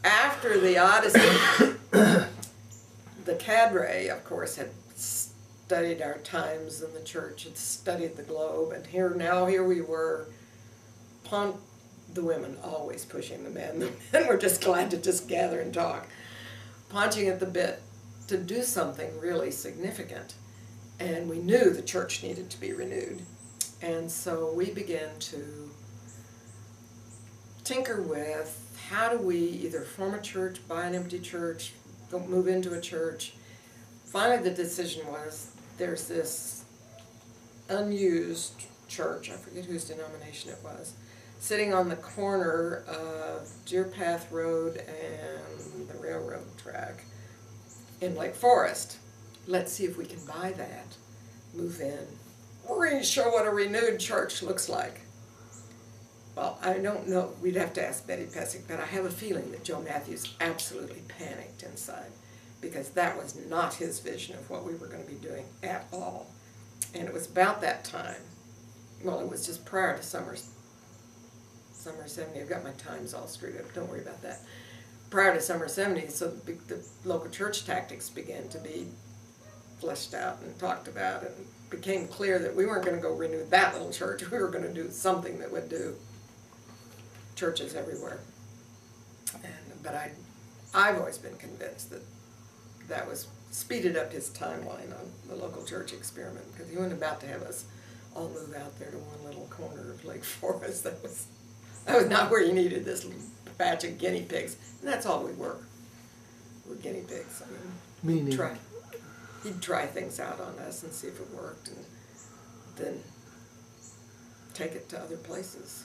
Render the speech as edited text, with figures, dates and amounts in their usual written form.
after the Odyssey, the cadre, of course, had studied our times in the church, had studied the globe, and here we were, the women always pushing the men. The men were just glad to just gather and talk, punching at the bit to do something really significant. And we knew the church needed to be renewed. And so we began to tinker with how do we either form a church, buy an empty church, go move into a church. Finally the decision was there's this unused church, I forget whose denomination it was, sitting on the corner of Deer Path Road and the railroad track in Lake Forest. Let's see if we can buy that, move in. We're going to show what a renewed church looks like. Well, I don't know, we'd have to ask Betty Pesic, but I have a feeling that Joe Matthews absolutely panicked inside, because that was not his vision of what we were going to be doing at all. And it was about that time, well, it was just prior to summer 70, I've got my times all screwed up, don't worry about that. Prior to summer 70, so the local church tactics began to be fleshed out and talked about, and it became clear that we weren't going to go renew that little church, we were going to do something that would do churches everywhere. But I've always been convinced that that was speeded up his timeline on the local church experiment, because he wasn't about to have us all move out there to one little corner of Lake Forest. That was not where you needed this little batch of guinea pigs, and that's all we were. We're guinea pigs. I mean, he'd try things out on us and see if it worked, and then take it to other places.